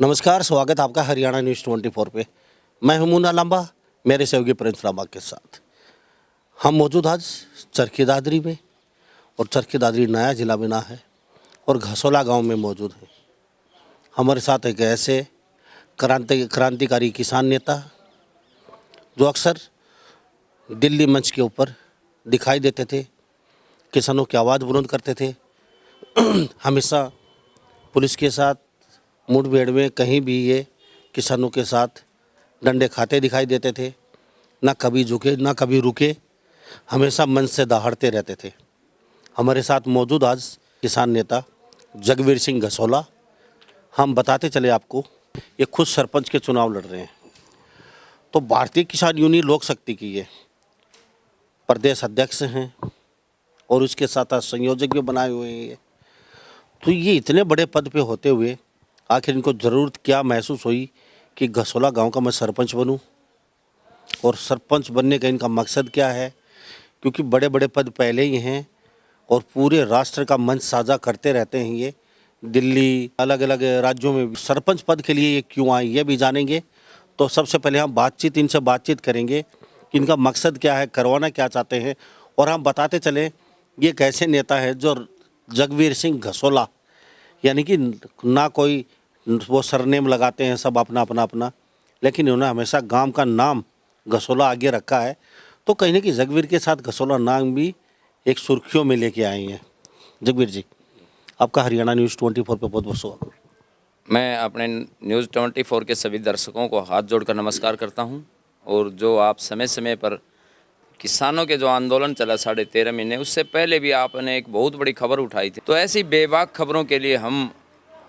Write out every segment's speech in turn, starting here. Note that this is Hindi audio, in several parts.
नमस्कार, स्वागत आपका हरियाणा न्यूज़ 24 पे। मैं हूं मुन्ना लांबा, मेरे सहयोगी प्रिंस लांबा के साथ। हम मौजूद आज चरखी दादरी में, और चरखी दादरी नया जिला बना है और घसोला गांव में मौजूद है। हमारे साथ एक ऐसे क्रांतिकारी किसान नेता जो अक्सर दिल्ली मंच के ऊपर दिखाई देते थे, किसानों की आवाज़ बुलंद करते थे। हमेशा पुलिस के साथ मुठभेड़ में कहीं भी ये किसानों के साथ डंडे खाते दिखाई देते थे। ना कभी झुके, ना कभी रुके, हमेशा मन से दहाड़ते रहते थे। हमारे साथ मौजूद आज किसान नेता जगवीर सिंह घसोला। हम बताते चले आपको, ये खुद सरपंच के चुनाव लड़ रहे हैं। तो भारतीय किसान यूनियन लोक शक्ति की ये प्रदेश अध्यक्ष हैं और उसके साथ संयोजक भी बनाए हुए हैं। तो ये इतने बड़े पद पे होते हुए आखिर इनको ज़रूरत क्या महसूस हुई कि घसोला गांव का मैं सरपंच बनूं, और सरपंच बनने का इनका मकसद क्या है? क्योंकि बड़े बड़े पद पहले ही हैं और पूरे राष्ट्र का मंच साझा करते रहते हैं। ये दिल्ली, अलग अलग राज्यों में सरपंच पद के लिए ये क्यों आए, ये भी जानेंगे। तो सबसे पहले हम इनसे बातचीत करेंगे कि इनका मकसद क्या है, करवाना क्या चाहते हैं। और हम बताते चलें, ये एक ऐसे नेता है जो जगवीर सिंह घसोला, यानी कि ना कोई वो सरनेम लगाते हैं, सब अपना, लेकिन उन्होंने हमेशा गांव का नाम घसोला आगे रखा है। तो कहीं ना कहीं जगवीर के साथ घसोला नाम भी एक सुर्खियों में लेके आए हैं। जगवीर जी, आपका हरियाणा न्यूज़ 24 पे बहुत बहुत स्वागत। मैं अपने न्यूज़ 24 के सभी दर्शकों को हाथ जोड़कर नमस्कार करता हूं। और जो आप समय समय पर किसानों के जो आंदोलन चला 13.5 महीने, उससे पहले भी आपने एक बहुत बड़ी खबर उठाई थी। तो ऐसी बेबाक खबरों के लिए हम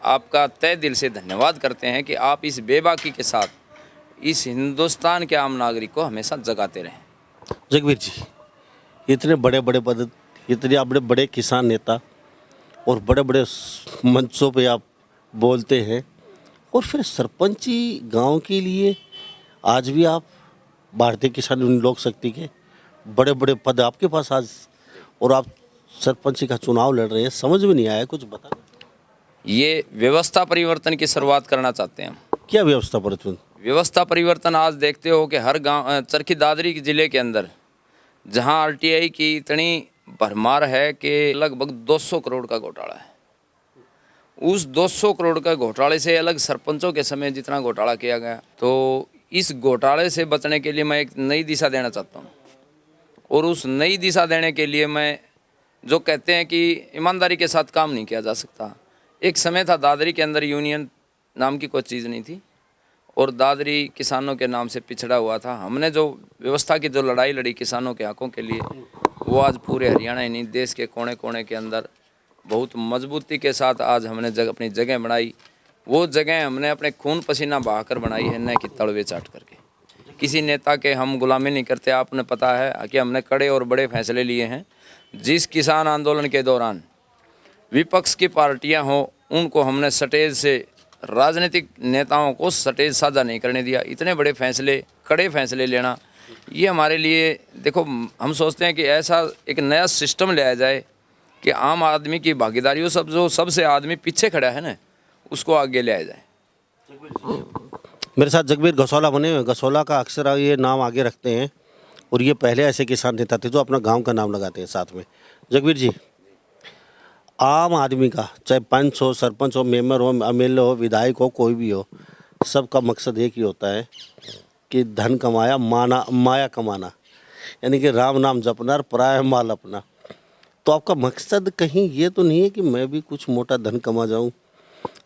आपका तहे दिल से धन्यवाद करते हैं कि आप इस बेबाकी के साथ इस हिंदुस्तान के आम नागरिक को हमेशा जगाते रहें। जगवीर जी, इतने बड़े बड़े पद, इतने आप बड़े बड़े किसान नेता और बड़े बड़े मंचों पे आप बोलते हैं, और फिर सरपंची गांव के लिए आज भी आप भारतीय किसान यूनियन लोक शक्ति के बड़े बड़े पद आपके पास आज, और आप सरपंची का चुनाव लड़ रहे हैं। समझ में नहीं आया, कुछ बता। ये व्यवस्था परिवर्तन की शुरुआत करना चाहते हैं हम। क्या व्यवस्था परिवर्तन? व्यवस्था परिवर्तन आज देखते हो कि हर गांव, चरखी दादरी जिले के अंदर जहां आरटीआई की इतनी भरमार है कि लगभग 200 करोड़ का घोटाला है। उस 200 करोड़ का घोटाले से अलग सरपंचों के समय जितना घोटाला किया गया, तो इस घोटाले से बचने के लिए मैं एक नई दिशा देना चाहता हूँ। और उस नई दिशा देने के लिए मैं, जो कहते हैं कि ईमानदारी के साथ काम नहीं किया जा सकता। एक समय था दादरी के अंदर यूनियन नाम की कोई चीज़ नहीं थी, और दादरी किसानों के नाम से पिछड़ा हुआ था। हमने जो व्यवस्था की जो लड़ाई लड़ी किसानों के हकों के लिए, वो आज पूरे हरियाणा ही नहीं, देश के कोने कोने के अंदर बहुत मजबूती के साथ आज हमने अपनी जगह बनाई। वो जगह हमने अपने खून पसीना बहाकर बनाई है, न कि तड़वे चाट करके। किसी नेता के हम गुलामी नहीं करते। आपने पता है कि हमने कड़े और बड़े फैसले लिए हैं। जिस किसान आंदोलन के दौरान विपक्ष की पार्टियां हों, उनको हमने स्टेज से, राजनीतिक नेताओं को स्टेज साझा नहीं करने दिया। इतने बड़े फैसले, कड़े फैसले लेना, ये हमारे लिए, देखो, हम सोचते हैं कि ऐसा एक नया सिस्टम लाया जाए कि आम आदमी की भागीदारी हो, सब जो सबसे आदमी पीछे खड़ा है ना, उसको आगे ले आया जाए। मेरे साथ जगवीर घसोला बने हुए। घसोला का अक्सर ये नाम आगे रखते हैं, और ये पहले ऐसे किसान नेता थे जो अपना गांव का नाम लगाते हैं साथ में। जगवीर जी, आम आदमी का, चाहे पंच हो, सरपंच हो, मेंबर हो, एमएलए हो, विधायक हो, कोई भी हो, सबका मकसद एक ही होता है कि धन कमाया, माया कमाना, यानी कि राम नाम जपना और पराया माल अपना। तो आपका मकसद कहीं ये तो नहीं है कि मैं भी कुछ मोटा धन कमा जाऊं,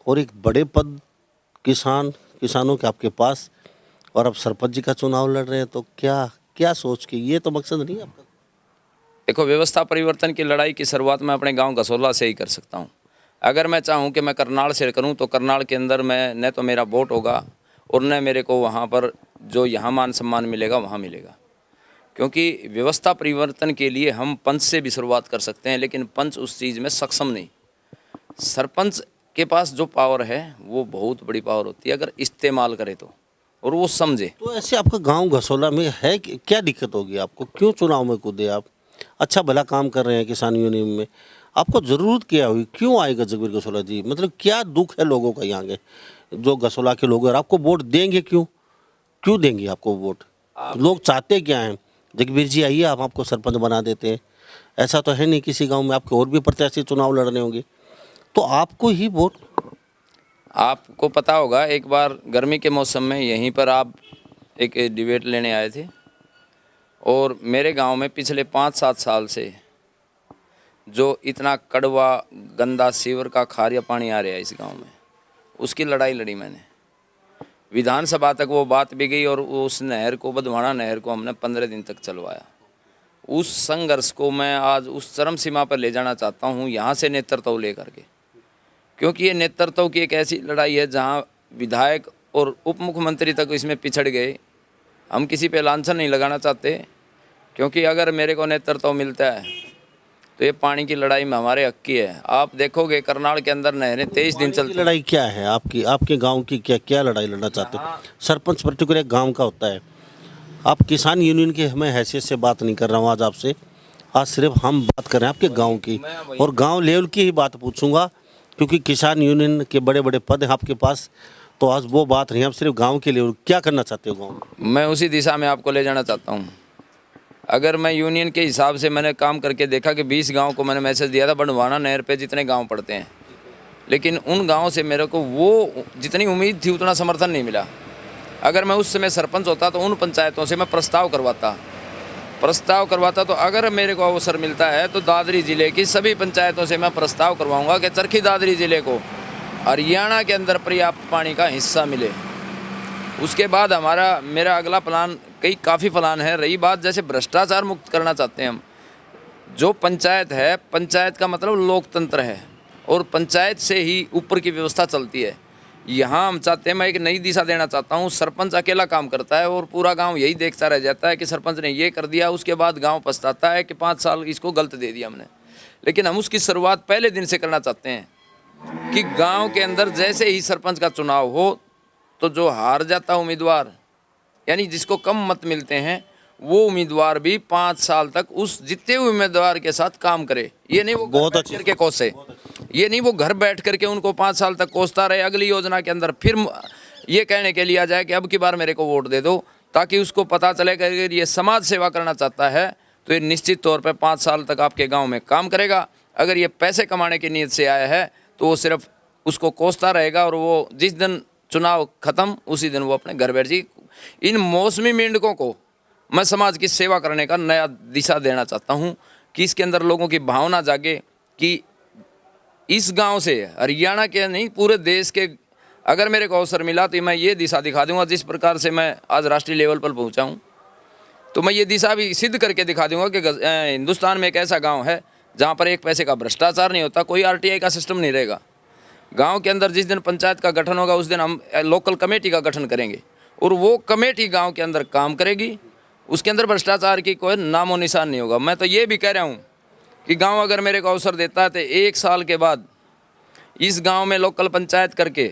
और एक बड़े पद किसानों के आपके पास, और अब सरपंच जी का चुनाव लड़ रहे हैं, तो क्या सोच के? ये तो मकसद नहीं है आपका। देखो, व्यवस्था परिवर्तन की लड़ाई की शुरुआत मैं अपने गांव घसोला से ही कर सकता हूं। अगर मैं चाहूं कि मैं करनाल से करूं, तो करनाल के अंदर मैं न तो मेरा वोट होगा, और न मेरे को वहां पर जो यहाँ मान सम्मान मिलेगा वहाँ मिलेगा। क्योंकि व्यवस्था परिवर्तन के लिए हम पंच से भी शुरुआत कर सकते हैं, लेकिन पंच उस चीज़ में सक्षम नहीं। सरपंच के पास जो पावर है वो बहुत बड़ी पावर होती है, अगर इस्तेमाल करे तो, और वो समझे। तो ऐसे आपका गांव घसोला में है क्या दिक्कत होगी आपको? क्यों चुनाव में कूदे आप? अच्छा भला काम कर रहे हैं किसान यूनियन में, आपको ज़रूरत क्या हुई, क्यों आएगा जगवीर घसोला जी? मतलब क्या दुख है लोगों का यहाँ के? जो गसोला के लोग हैं, और आपको वोट देंगे क्यों? क्यों देंगे आपको वोट? लोग चाहते क्या हैं? जगबीर जी आइए, हम आपको सरपंच बना देते हैं। ऐसा तो है नहीं, किसी गांव में आपके और भी प्रत्याशी चुनाव लड़ने होंगे, तो आपको ही वोट। आपको पता होगा एक बार गर्मी के मौसम में यहीं पर आप एक डिबेट लेने आए थे, और मेरे गांव में पिछले 5-7 साल से जो इतना कड़वा गंदा सीवर का खारिया पानी आ रहा है इस गांव में, उसकी लड़ाई लड़ी मैंने। विधानसभा तक वो बात भी गई, और उस नहर को, बधवाना नहर को हमने 15 दिन तक चलवाया। उस संघर्ष को मैं आज उस चरम सीमा पर ले जाना चाहता हूँ, यहाँ से नेतृत्व लेकर के, क्योंकि ये नेतृत्व की एक ऐसी लड़ाई है जहाँ विधायक और उप मुख्यमंत्री तक इसमें पिछड़ गए। हम किसी पे लांछन नहीं लगाना चाहते, क्योंकि अगर मेरे को नेतृत्व मिलता है तो ये पानी की लड़ाई में हमारे हक की है। आप देखोगे करनाल के अंदर नहरें 23 दिन चलती। लड़ाई क्या है आपकी, आपके गांव की क्या क्या लड़ाई लड़ना चाहते हो? सरपंच पर्टिकुलर एक गांव का होता है। आप किसान यूनियन की हमें हैसियत से बात नहीं कर रहा हूँ आज आपसे, आज सिर्फ हम बात कर रहे हैं आपके गांव की, और गांव लेवल की ही बात पूछूंगा, क्योंकि किसान यूनियन के बड़े बड़े पद हैं आपके पास, तो आज वो बात नहीं, हम सिर्फ गांव के लेवल। क्या करना चाहते हो गांव में? मैं उसी दिशा में आपको ले जाना चाहता हूँ। अगर मैं यूनियन के हिसाब से मैंने काम करके देखा कि 20 गांव को मैंने मैसेज दिया था बंडवाना नहर पे जितने गांव पड़ते हैं, लेकिन उन गांव से मेरे को वो जितनी उम्मीद थी उतना समर्थन नहीं मिला। अगर मैं उस समय सरपंच होता तो उन पंचायतों से मैं प्रस्ताव करवाता तो अगर मेरे को अवसर मिलता है तो दादरी ज़िले की सभी पंचायतों से मैं प्रस्ताव करवाऊँगा कि चरखी दादरी ज़िले को हरियाणा के अंदर पर्याप्त पानी का हिस्सा मिले। उसके बाद मेरा अगला प्लान, काफ़ी प्लान है। रही बात जैसे भ्रष्टाचार मुक्त करना चाहते हैं हम, जो पंचायत है, पंचायत का मतलब लोकतंत्र है, और पंचायत से ही ऊपर की व्यवस्था चलती है। यहाँ हम चाहते हैं, मैं एक नई दिशा देना चाहता हूँ। सरपंच अकेला काम करता है और पूरा गांव यही देखता रह जाता है कि सरपंच ने ये कर दिया, उसके बाद गांव पछताता है कि 5 साल इसको गलत दे दिया हमने। लेकिन हम उसकी शुरुआत पहले दिन से करना चाहते हैं कि गाँव के अंदर जैसे ही सरपंच का चुनाव हो तो जो हार जाता उम्मीदवार, यानी जिसको कम मत मिलते हैं, वो उम्मीदवार भी 5 साल तक उस जीते हुए उम्मीदवार के साथ काम करे। ये नहीं वो बहुत अच्छे करके कोसे, ये नहीं वो घर बैठ करके उनको 5 साल तक कोसता रहे, अगली योजना के अंदर फिर ये कहने के लिए आ जाए कि अब की बार मेरे को वोट दे दो, ताकि उसको पता चले कि अगर ये समाज सेवा करना चाहता है तो ये निश्चित तौर पर 5 साल तक आपके गाँव में काम करेगा। अगर ये पैसे कमाने की नीयत से आया है तो वो सिर्फ उसको कोसता रहेगा, और वो जिस दिन चुनाव खत्म उसी दिन वो अपने घर बैठ जी। इन मौसमी मेंढकों को मैं समाज की सेवा करने का नया दिशा देना चाहता हूँ कि इसके अंदर लोगों की भावना जागे कि इस गांव से हरियाणा के नहीं पूरे देश के अगर मेरे को अवसर मिला तो मैं ये दिशा दिखा दूंगा। जिस प्रकार से मैं आज राष्ट्रीय लेवल पर पहुँचा हूँ, तो मैं ये दिशा भी सिद्ध करके दिखा दूंगा कि हिंदुस्तान में एक ऐसा गाँव है जहाँ पर एक पैसे का भ्रष्टाचार नहीं होता, कोई RTI का सिस्टम नहीं रहेगा। गांव के अंदर जिस दिन पंचायत का गठन होगा उस दिन हम लोकल कमेटी का गठन करेंगे, और वो कमेटी गांव के अंदर काम करेगी। उसके अंदर भ्रष्टाचार की कोई नामो निशान नहीं होगा। मैं तो ये भी कह रहा हूँ कि गांव अगर मेरे को अवसर देता है तो 1 साल के बाद इस गांव में लोकल पंचायत करके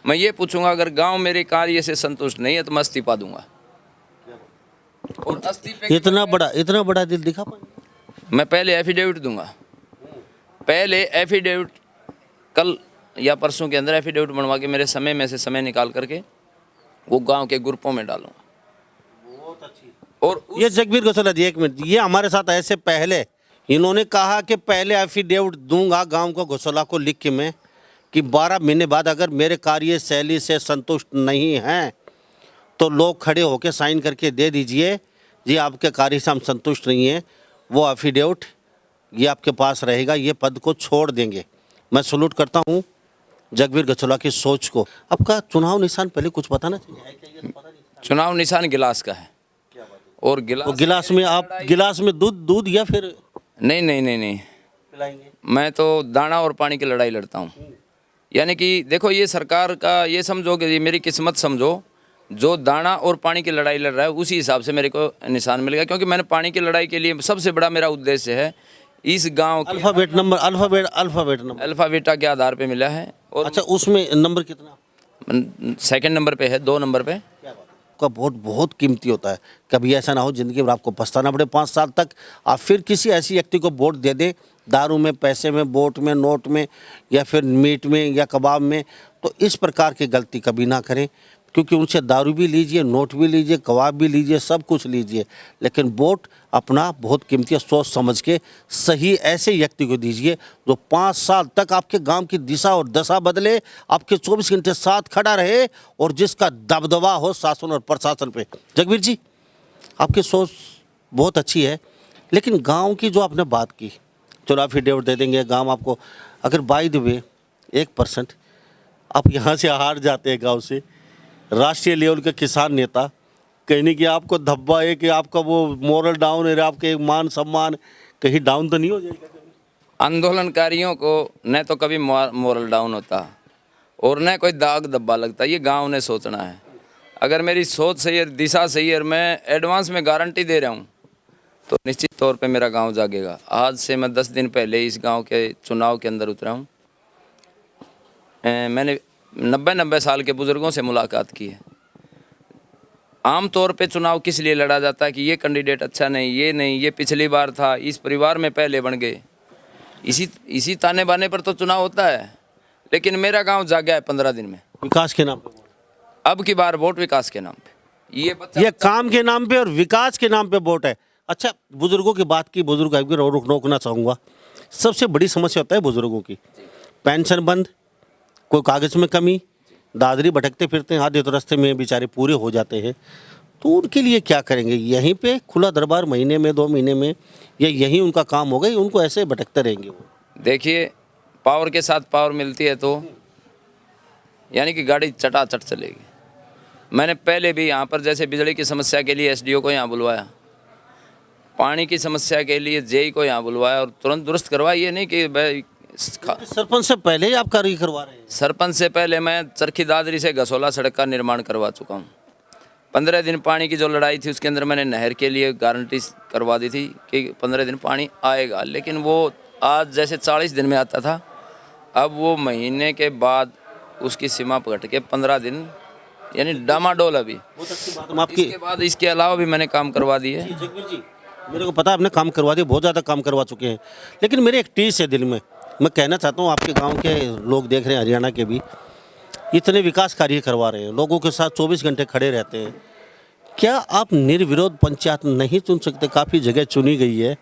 मैं ये पूछूंगा, अगर गांव मेरे कार्य से संतुष्ट नहीं है तो मैं इस्तीफा दूंगा। और इतना बड़ा दिल दिखा पाए? मैं पहले एफिडेविट दूंगा, पहले एफिडेविट कल या परसों के अंदर एफिडेविट बनवा के मेरे समय में से समय निकाल करके वो गांव के ग्रुपों में डालूंगा। बहुत अच्छी। और ये जगबीर गसोला जी, 1 मिनट, ये हमारे साथ ऐसे पहले इन्होंने कहा कि पहले एफिडेविट दूंगा गांव को, गसोला को लिख के मैं, कि 12 महीने बाद अगर मेरे कार्य शैली से संतुष्ट नहीं हैं तो लोग खड़े होकर साइन करके दे दीजिए जी आपके कार्य से हम संतुष्ट नहीं हैं, वो एफिडेविट ये आपके पास रहेगा, ये पद को छोड़ देंगे। मैं सैल्यूट करता हूँ जगबीर गसोला की सोच को। आपका चुनाव निशान पहले कुछ बताना चाहिए? चुनाव निशान गिलास का है, और गिलास में आप गिलास में दूध या फिर नहीं पिलाएंगे? मैं तो दाना और पानी की लड़ाई लड़ता हूँ। यानी कि देखो, ये सरकार का ये समझो कि ये मेरी किस्मत समझो, जो दाना और पानी की लड़ाई लड़ रहा है उसी हिसाब से मेरे को निशान मिलेगा। क्योंकि मैंने पानी की लड़ाई के लिए सबसे बड़ा मेरा उद्देश्य है इस गांव के अल्फाबेट नंबर अल्फाबेटा के आधार पे मिला है। और अच्छा, उसमें नंबर कितना? 2nd नंबर पे है, 2 नंबर पे। का वोट बहुत कीमती होता है, कभी ऐसा ना हो जिंदगी में आपको पछताना पड़े 5 साल तक। आप फिर किसी ऐसी व्यक्ति को वोट दे दें, दारू में, पैसे में, वोट में, नोट में, या फिर मीट में या कबाब में, तो इस प्रकार की गलती कभी ना करें, क्योंकि उनसे दारू भी लीजिए, नोट भी लीजिए, कबाब भी लीजिए, सब कुछ लीजिए, लेकिन वोट अपना बहुत कीमती है, सोच समझ के सही ऐसे व्यक्ति को दीजिए जो 5 साल तक आपके गांव की दिशा और दशा बदले, आपके 24 घंटे साथ खड़ा रहे और जिसका दबदबा हो शासन और प्रशासन पे। जगबीर जी, आपकी सोच बहुत अच्छी है, लेकिन गांव की जो आपने बात की, चलो एफिडेविट दे देंगे गांव आपको, अगर बाय द वे 1% आप यहाँ से हार जाते हैं गांव से, राष्ट्रीय लेवल के किसान नेता, कहने की आपको धब्बा है कि आपका वो मोरल डाउन है, आपके मान सम्मान कहीं डाउन तो नहीं हो जाएगा? आंदोलनकारियों को न तो कभी मोरल डाउन होता और न कोई दाग धब्बा लगता, ये गांव ने सोचना है। अगर मेरी सोच सही है, दिशा सही है, मैं एडवांस में गारंटी दे रहा हूँ, तो निश्चित तौर पे मेरा गांव जागेगा। आज से मैं 10 दिन पहले इस गांव के चुनाव के अंदर उतरा हूँ। मैंने 90 साल के बुज़ुर्गों से मुलाकात की है। आम तौर पे चुनाव किस लिए लड़ा जाता है कि ये कैंडिडेट अच्छा नहीं, ये नहीं, ये पिछली बार था, इस परिवार में पहले बन गए, इसी ताने बाने पर तो चुनाव होता है। लेकिन मेरा गांव जागा है 15 दिन में। विकास के नाम पे, अब की बार वोट विकास के नाम पे, ये काम के नाम पे और विकास के नाम पे वोट है। अच्छा, बुजुर्गों की बात की, बुजुर्ग रोकना चाहूँगा। सबसे बड़ी समस्या होता है बुजुर्गों की, पेंशन बंद, कोई कागज़ में कमी, दादरी भटकते फिरते हैं, आधे तो रास्ते में बेचारे पूरे हो जाते हैं। तो उनके लिए क्या करेंगे? यहीं पे खुला दरबार महीने में 2 महीने में, या यहीं उनका काम होगा, उनको ऐसे भटकते रहेंगे वो? देखिए, पावर के साथ पावर मिलती है तो यानी कि गाड़ी चटाचट चलेगी। मैंने पहले भी यहाँ पर जैसे बिजली की समस्या के लिए एसडीओ को यहाँ बुलवाया, पानी की समस्या के लिए जेई को यहाँ बुलवाया और तुरंत दुरुस्त करवाया। ये नहीं कि भाई सरपंच से पहले ही आप कार्य करवा रहे हैं? सरपंच से पहले मैं चरखी दादरी से गसोला सड़क का निर्माण करवा चुका हूँ। 15 दिन पानी की जो लड़ाई थी उसके अंदर मैंने नहर के लिए गारंटी करवा दी थी कि 15 दिन पानी आएगा, लेकिन वो आज जैसे 40 दिन में आता था, अब वो महीने के बाद उसकी सीमा घट के 15 दिन, यानी डामाडोल। अभी बहुत अच्छी बात है आपकी। इसके बाद इसके अलावा भी मैंने काम करवा दिए। जगबीर जी, मेरे को पता है आपने काम करवा दिया, बहुत ज़्यादा काम करवा चुके हैं, लेकिन मेरे एक टीस है दिल में, मैं कहना चाहता हूँ, आपके गांव के लोग देख रहे हैं, हरियाणा के भी, इतने विकास कार्य करवा रहे हैं, लोगों के साथ 24 घंटे खड़े रहते हैं, क्या आप निर्विरोध पंचायत नहीं चुन सकते? काफ़ी जगह चुनी गई है,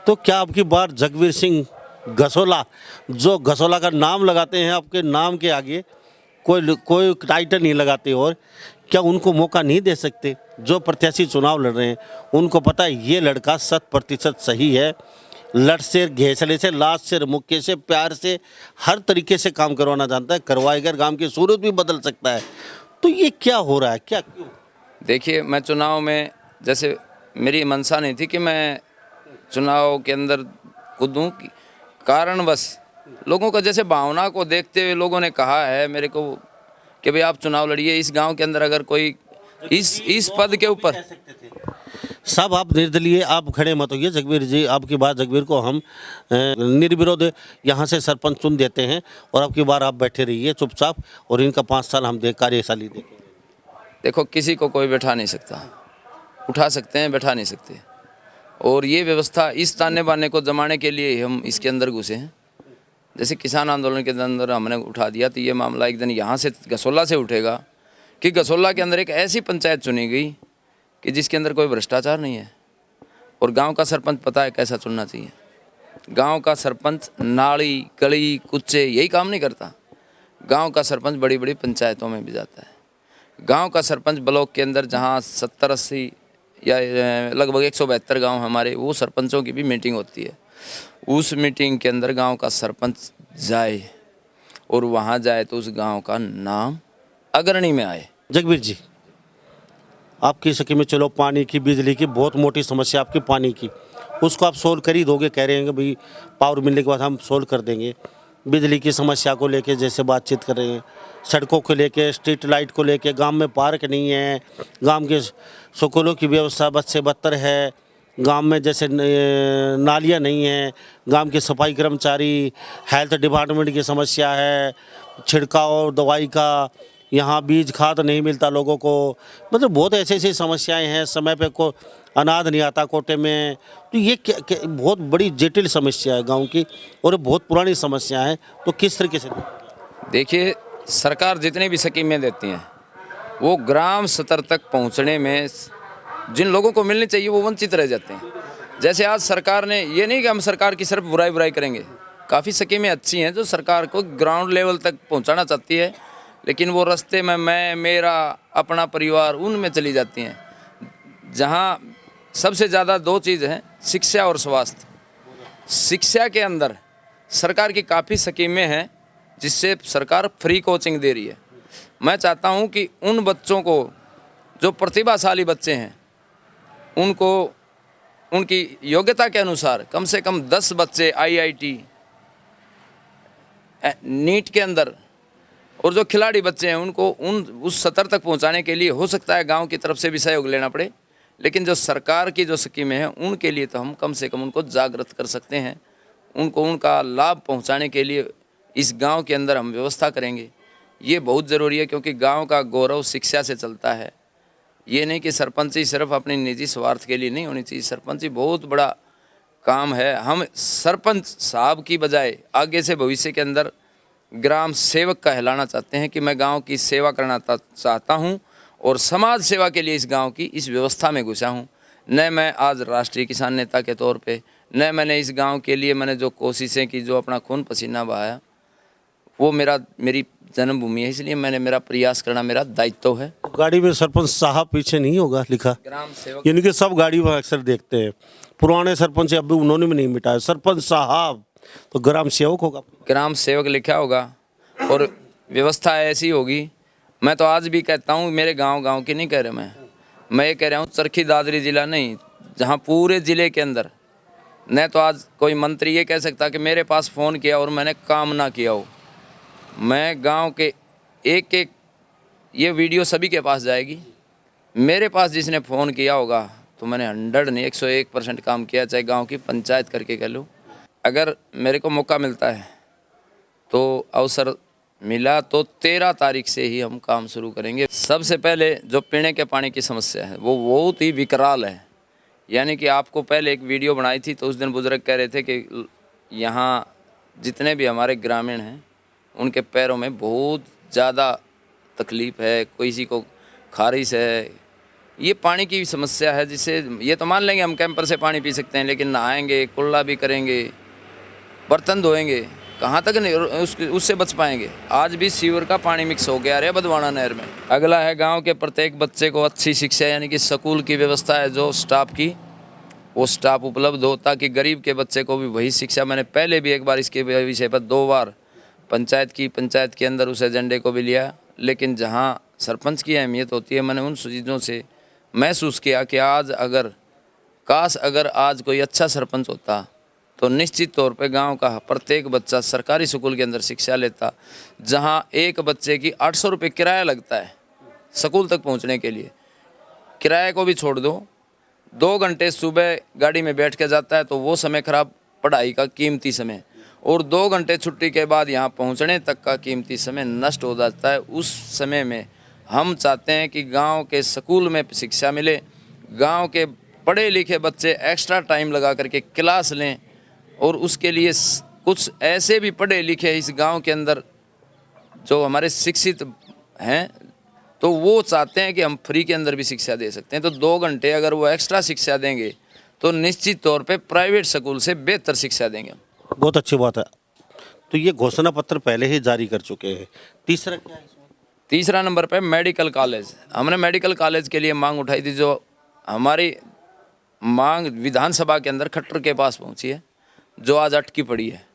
तो क्या आपकी बार जगबीर सिंह गसोला, जो गसोला का नाम लगाते हैं, आपके नाम के आगे कोई टाइटल नहीं लगाते, और क्या उनको मौका नहीं दे सकते? जो प्रत्याशी चुनाव लड़ रहे हैं उनको पता है ये लड़का 100% सही है, लट से, घेसले से, लाश से, मुक्के से, प्यार से, हर तरीके से काम करवाना जानता है, करवाएगा, गांव की सूरत भी बदल सकता है। तो ये क्या हो रहा है, क्या क्यों? देखिए, मैं चुनाव में, जैसे मेरी मंशा नहीं थी कि मैं चुनाव के अंदर कूदूं, कारणवश लोगों का जैसे भावना को देखते हुए लोगों ने कहा है मेरे को कि भाई आप चुनाव लड़िए। इस गांव के अंदर अगर कोई इस पद के ऊपर, सब आप निर्दलीय, आप खड़े मत होइए जगबीर जी, आपकी बात जगबीर को हम निर्विरोध यहाँ से सरपंच चुन देते हैं, और आपकी बार आप बैठे रहिए चुपचाप, और इनका 5 साल हम कार्यशाली देखेंगे। देखो, किसी को कोई बैठा नहीं सकता, उठा सकते हैं, बैठा नहीं सकते। और ये व्यवस्था इस ताने बाने को जमाने के लिए हम इसके अंदर घुसे हैं। जैसे किसान आंदोलन के अंदर हमने उठा दिया, तो ये मामला एक दिन यहाँ से गसोला से उठेगा कि गसोला के अंदर एक ऐसी पंचायत चुनी गई कि जिसके अंदर कोई भ्रष्टाचार नहीं है। और गांव का सरपंच पता है कैसा चुनना चाहिए। गांव का सरपंच नाली गली कुच्चे यही काम नहीं करता। गांव का सरपंच बड़ी बड़ी पंचायतों में भी जाता है। गांव का सरपंच ब्लॉक के अंदर जहां 70-80 या लगभग 172 गांव हमारे, वो सरपंचों की भी मीटिंग होती है। उस मीटिंग के अंदर गांव का सरपंच जाए और वहां जाए तो उस गांव का नाम अग्रणी में आए। जगबीर जी, आपकी सखी में चलो पानी की, बिजली की बहुत मोटी समस्या आपकी पानी की, उसको आप सोल्व कर ही दोगे, कह रहे हैं कि भाई पावर मिलने के बाद हम सोल्व कर देंगे। बिजली की समस्या को लेके जैसे बातचीत कर रहे हैं, सड़कों को लेके, स्ट्रीट लाइट को लेके, गांव में पार्क नहीं है, गांव के स्कूलों की व्यवस्था बद से बदतर है, गांव में जैसे नालियां नहीं हैं, गांव के सफाई कर्मचारी, हेल्थ डिपार्टमेंट की समस्या है, छिड़काव दवाई का, यहाँ बीज खाद नहीं मिलता लोगों को, मतलब बहुत ऐसी ऐसी समस्याएं हैं। समय पे को अनाज नहीं आता कोटे में, तो ये बहुत बड़ी जटिल समस्या है गांव की, और बहुत पुरानी समस्या है। तो किस तरीके से? देखिए, सरकार जितनी भी स्कीमें देती हैं वो ग्राम स्तर तक पहुंचने में जिन लोगों को मिलनी चाहिए वो वंचित रह जाते हैं। जैसे आज सरकार ने, ये नहीं कि हम सरकार की सिर्फ बुराई करेंगे, काफ़ी स्कीमें अच्छी हैं जो सरकार को ग्राउंड लेवल तक पहुंचाना चाहती है, लेकिन वो रास्ते में मैं, मेरा, अपना परिवार उनमें चली जाती हैं। जहां सबसे ज़्यादा दो चीज़ हैं, शिक्षा और स्वास्थ्य। शिक्षा के अंदर सरकार की काफ़ी स्कीमें हैं जिससे सरकार फ्री कोचिंग दे रही है। मैं चाहता हूं कि उन बच्चों को, जो प्रतिभाशाली बच्चे हैं, उनको उनकी योग्यता के अनुसार कम से कम 10 बच्चे IIT, नीट के अंदर, और जो खिलाड़ी बच्चे हैं उनको उस स्तर तक पहुंचाने के लिए हो सकता है गांव की तरफ से भी सहयोग लेना पड़े, लेकिन जो सरकार की जो स्कीमें हैं उनके लिए तो हम कम से कम उनको जागृत कर सकते हैं। उनको उनका लाभ पहुंचाने के लिए इस गांव के अंदर हम व्यवस्था करेंगे। ये बहुत ज़रूरी है क्योंकि गांव का गौरव शिक्षा से चलता है। ये नहीं कि सरपंची सिर्फ अपने निजी स्वार्थ के लिए नहीं होनी चाहिए। सरपंची बहुत बड़ा काम है। हम सरपंच साहब की बजाय आगे से भविष्य के अंदर ग्राम सेवक कहलाना चाहते हैं कि मैं गांव की सेवा करना चाहता हूं और समाज सेवा के लिए इस गांव की इस व्यवस्था में घुसा हूं। न मैं आज राष्ट्रीय किसान नेता के तौर पे, न मैंने इस गांव के लिए मैंने जो कोशिशें की, जो अपना खून पसीना बहाया, वो मेरी जन्मभूमि है, इसलिए मेरा प्रयास करना मेरा दायित्व है। गाड़ी में सरपंच साहब पीछे नहीं होगा लिखा? ग्राम सेवक, यानी कि सब गाड़ी में अक्सर देखते हैं। पुराने सरपंच अभी उन्होंने भी नहीं मिटाया, सरपंच साहब तो ग्राम सेवक होगा। ग्राम सेवक लिखा होगा और व्यवस्था ऐसी होगी। मैं तो आज भी कहता हूँ, मेरे गांव की नहीं कह रहा मैं ये कह रहा हूँ चरखी दादरी जिला नहीं, जहाँ पूरे ज़िले के अंदर न तो आज कोई मंत्री ये कह सकता कि मेरे पास फ़ोन किया और मैंने काम ना किया हो। मैं गांव के एक ये वीडियो सभी के पास जाएगी। मेरे पास जिसने फ़ोन किया होगा तो मैंने 100 नहीं 101% काम किया, चाहे गांव की पंचायत करके कह लो। अगर मेरे को मौका मिलता है तो अवसर मिला तो 13 तारीख से ही हम काम शुरू करेंगे। सबसे पहले जो पीने के पानी की समस्या है वो बहुत ही विकराल है। यानी कि आपको पहले एक वीडियो बनाई थी तो उस दिन बुजुर्ग कह रहे थे कि यहाँ जितने भी हमारे ग्रामीण हैं उनके पैरों में बहुत ज़्यादा तकलीफ़ है, किसी को खारिश है। ये पानी की समस्या है, जिससे ये तो मान लेंगे हम कैंपर से पानी पी सकते हैं, लेकिन नहाएंगे, कुल्ला भी करेंगे, बर्तन धोएंगे, कहाँ तक नहीं उससे बच पाएंगे। आज भी सीवर का पानी मिक्स हो गया है बदवाना नहर में। अगला है गांव के प्रत्येक बच्चे को अच्छी शिक्षा, यानी कि स्कूल की व्यवस्था है, जो स्टाफ की वो स्टाफ उपलब्ध हो, ताकि गरीब के बच्चे को भी वही शिक्षा। मैंने पहले भी एक बार इसके विषय पर 2 बार पंचायत के अंदर उस एजेंडे को भी लिया, लेकिन जहाँ सरपंच की अहमियत होती है, मैंने उन चीज़ों से महसूस किया कि अगर आज कोई अच्छा सरपंच होता तो निश्चित तौर पे गांव का प्रत्येक बच्चा सरकारी स्कूल के अंदर शिक्षा लेता, जहां एक बच्चे की 800 रुपये किराया लगता है स्कूल तक पहुंचने के लिए। किराए को भी छोड़ दो, 2 घंटे सुबह गाड़ी में बैठ के जाता है तो वो समय खराब, पढ़ाई का कीमती समय, और 2 घंटे छुट्टी के बाद यहाँ पहुँचने तक का कीमती समय नष्ट हो जाता है। उस समय में हम चाहते हैं कि गांव के स्कूल में शिक्षा मिले, गांव के पढ़े लिखे बच्चे एक्स्ट्रा टाइम लगा करके क्लास लें, और उसके लिए कुछ ऐसे भी पढ़े लिखे इस गांव के अंदर जो हमारे शिक्षित हैं, तो वो चाहते हैं कि हम फ्री के अंदर भी शिक्षा दे सकते हैं। तो 2 घंटे अगर वो एक्स्ट्रा शिक्षा देंगे तो निश्चित तौर पे प्राइवेट स्कूल से बेहतर शिक्षा देंगे। बहुत अच्छी बात है। तो ये घोषणा पत्र पहले ही जारी कर चुके हैं। तीसरा क्या है इसमें? तीसरा नंबर पे मेडिकल कॉलेज। हमने मेडिकल कॉलेज के लिए मांग उठाई थी, जो हमारी मांग विधानसभा के अंदर खट्टर के पास पहुंची है, जो आज अटकी पड़ी है।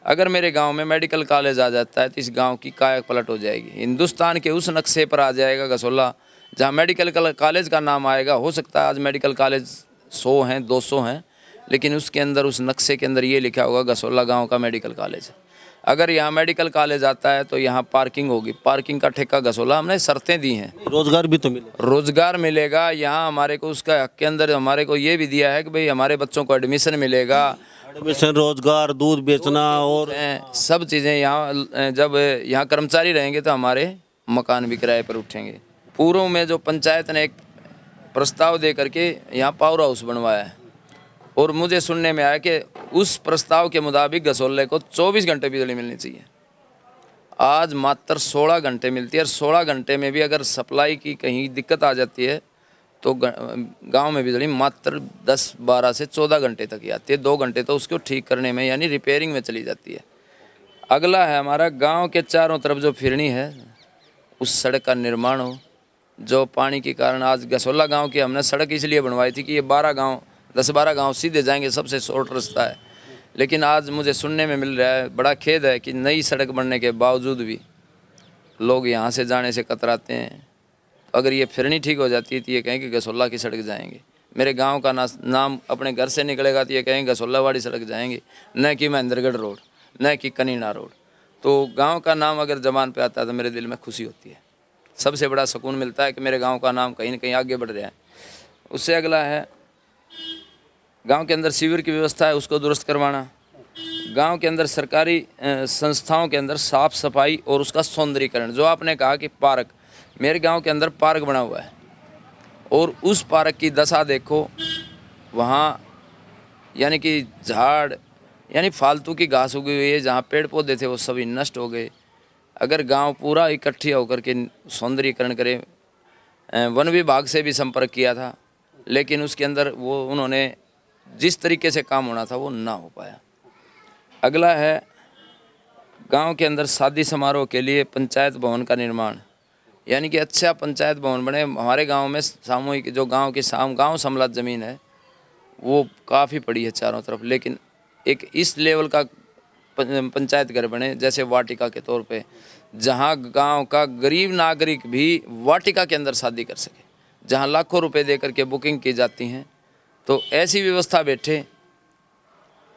अगर मेरे गांव में मेडिकल कॉलेज आ जाता है तो इस गांव की काया पलट हो जाएगी। हिंदुस्तान के उस नक्शे पर आ जाएगा गसोला, जहां मेडिकल कॉलेज का नाम आएगा। हो सकता है आज मेडिकल कॉलेज 100 हैं, 200 हैं, लेकिन उसके अंदर, उस नक्शे के अंदर ये लिखा होगा गसोला गांव का मेडिकल कॉलेज। अगर यहाँ मेडिकल कॉलेज आता है तो यहाँ पार्किंग होगी, पार्किंग का ठेका गसोला। हमने शर्तें दी हैं, रोजगार भी तो मिलेगा। रोजगार मिलेगा यहाँ हमारे को। उसका हक के अंदर हमारे को ये भी दिया है कि भाई हमारे बच्चों को एडमिशन मिलेगा, एडमिशन, रोजगार, दूध बेचना और सब चीज़ें यहाँ। जब यहाँ कर्मचारी रहेंगे तो हमारे मकान भी किराए पर उठेंगे। पूर्व में जो पंचायत ने एक प्रस्ताव दे करके यहाँ पावर हाउस बनवाया है, और मुझे सुनने में आया कि उस प्रस्ताव के मुताबिक गसोले को 24 घंटे बिजली मिलनी चाहिए। आज मात्र 16 घंटे मिलती है, और 16 घंटे में भी अगर सप्लाई की कहीं दिक्कत आ जाती है तो गांव में बिजली मात्र 10, 12 से 14 घंटे तक ही आती है। 2 घंटे तो उसको ठीक करने में यानी रिपेयरिंग में चली जाती है। अगला है हमारा गांव के चारों तरफ जो फिरनी है उस सड़क का निर्माण हो। जो पानी के कारण आज गसोला गांव की हमने सड़क इसलिए बनवाई थी कि ये 10-12 गांव सीधे जाएंगे, सबसे शॉर्ट रास्ता है। लेकिन आज मुझे सुनने में मिल रहा है, बड़ा खेद है कि नई सड़क बनने के बावजूद भी लोग यहाँ से जाने से कतराते हैं। अगर ये फिरनी ठीक हो जाती है तो ये कहेंगे गसोला की सड़क जाएंगे। मेरे गांव का नाम अपने घर से निकलेगा तो ये कहेंगे गसोला वाली सड़क जाएंगे, न कि महेंद्रगढ़ रोड, न कि कनीना रोड। तो गांव का नाम अगर जबान पे आता है तो मेरे दिल में खुशी होती है। सबसे बड़ा सुकून मिलता है कि मेरे गांव का नाम कहीं न कहीं आगे बढ़ रहा है। उससे अगला है गांव के अंदर शिविर की व्यवस्था है, उसको दुरुस्त करवाना। गांव के अंदर सरकारी संस्थाओं के अंदर साफ सफाई और उसका सौंदर्यीकरण। जो आपने कहा कि पार्क, मेरे गांव के अंदर पार्क बना हुआ है और उस पार्क की दशा देखो। वहाँ यानी कि झाड़ यानी फालतू की घास उगी हुई है। जहाँ पेड़ पौधे थे वो सभी नष्ट हो गए। अगर गांव पूरा इकट्ठी होकर के सौंदर्यीकरण करे, वन विभाग से भी संपर्क किया था, लेकिन उसके अंदर वो उन्होंने जिस तरीके से काम होना था वो ना हो पाया। अगला है गांव के अंदर शादी समारोह के लिए पंचायत भवन का निर्माण, यानी कि अच्छा पंचायत भवन बने। हमारे गांव में सामूहिक जो गांव की गांव सम्मिलित ज़मीन है वो काफ़ी पड़ी है चारों तरफ, लेकिन एक इस लेवल का पंचायत घर बने जैसे वाटिका के तौर पे, जहां गांव का गरीब नागरिक भी वाटिका के अंदर शादी कर सके, जहां लाखों रुपए दे करके बुकिंग की जाती हैं। तो ऐसी व्यवस्था बैठे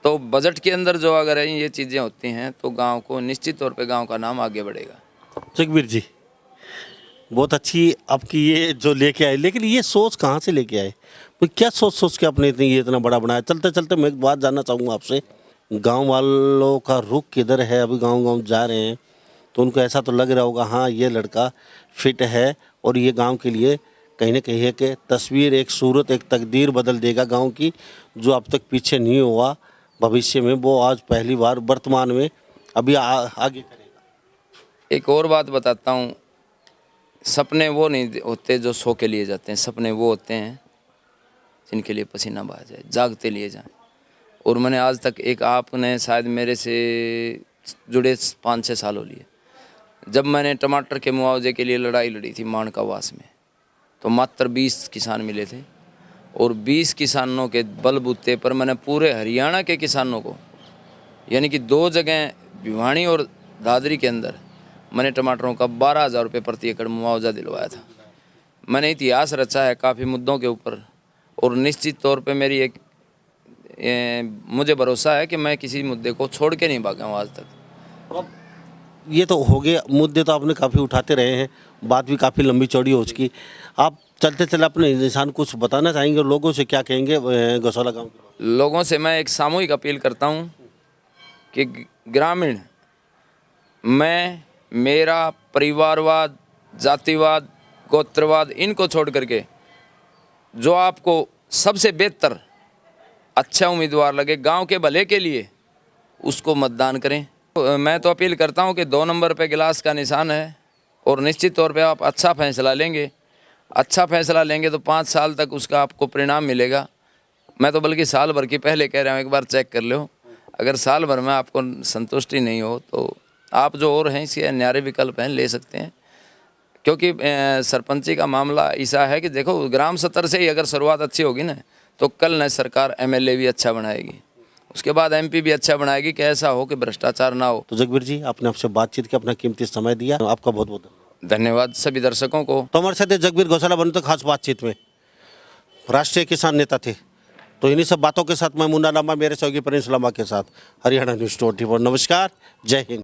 तो बजट के अंदर जो अगर ये चीज़ें होती हैं तो गांव को निश्चित तौर पे गांव का नाम आगे बढ़ेगा। जगबीर जी, बहुत अच्छी आपकी ये जो लेके आए, लेकिन ये सोच कहाँ से लेके आए? तो क्या सोच के आपने ये इतना बड़ा बनाया? चलते चलते मैं एक बात जानना चाहूँगा आपसे, गांव वालों का रुख किधर है? अभी गांव जा रहे हैं तो उनको ऐसा तो लग रहा होगा हाँ ये लड़का फिट है और ये गांव के लिए कहीं ना कहीं एक तस्वीर, एक सूरत, एक तकदीर बदल देगा गांव की, जो अब तक पीछे नहीं हुआ भविष्य में वो आज पहली बार वर्तमान में अभी आगे करेगा। एक और बात बताता हूँ, सपने वो नहीं होते जो सो के लिए जाते हैं, सपने वो होते हैं जिनके लिए पसीना बहा जाए, जागते लिए जाएं। और मैंने आज तक आपने शायद मेरे से जुड़े 5-6 साल हो लिए। जब मैंने टमाटर के मुआवजे के लिए लड़ाई लड़ी थी मानकावास में, तो मात्र 20 किसान मिले थे और 20 किसानों के बलबूते पर मैंने पूरे हरियाणा के किसानों को, यानी कि 2 जगह भिवानी और दादरी के अंदर मैंने टमाटरों का 12,000 रुपये प्रति एकड़ मुआवजा दिलवाया था। मैंने इतिहास रचा है काफ़ी मुद्दों के ऊपर और निश्चित तौर पे मेरी मुझे भरोसा है कि मैं किसी मुद्दे को छोड़ के नहीं भागा हूँ आज तक। अब ये तो हो गया, मुद्दे तो आपने काफ़ी उठाते रहे हैं, बात भी काफ़ी लंबी चौड़ी हो चुकी। आप चलते चले अपने इंसान कुछ बताना चाहेंगे, लोगों से क्या कहेंगे गसोला गाँव के लोगों से मैं एक सामूहिक अपील करता हूँ कि ग्रामीण मैं मेरा परिवारवाद, जातिवाद, गोत्रवाद इनको छोड़ करके जो आपको सबसे बेहतर अच्छा उम्मीदवार लगे गांव के भले के लिए उसको मतदान करें। मैं तो अपील करता हूं कि 2 नंबर पे गिलास का निशान है और निश्चित तौर पे आप अच्छा फैसला लेंगे। अच्छा फैसला लेंगे तो 5 साल तक उसका आपको परिणाम मिलेगा। मैं तो बल्कि साल भर की पहले कह रहा हूँ, एक बार चेक कर लो। अगर साल भर में आपको संतुष्टि नहीं हो तो आप जो और हैं इसके न्यारे विकल्प हैं ले सकते हैं, क्योंकि सरपंची का मामला ऐसा है कि देखो ग्राम स्तर से ही अगर शुरुआत अच्छी होगी ना तो कल न सरकार MLA भी अच्छा बनाएगी, उसके बाद MP भी अच्छा बनाएगी कि ऐसा हो कि भ्रष्टाचार ना हो। तो जगबीर जी, आपने आपसे बातचीत की, अपना कीमती समय दिया, आपका बहुत बहुत धन्यवाद सभी दर्शकों को। तो हमारे साथ जगबीर गौशाला बने तो खास बातचीत में राष्ट्रीय किसान नेता थे। तो इन्हीं सब बातों के साथ मैं मुन्ना लांबा, मेरे सहयोगी प्रिंस लांबा के साथ हरियाणा न्यूज़ 24। नमस्कार, जय हिंद।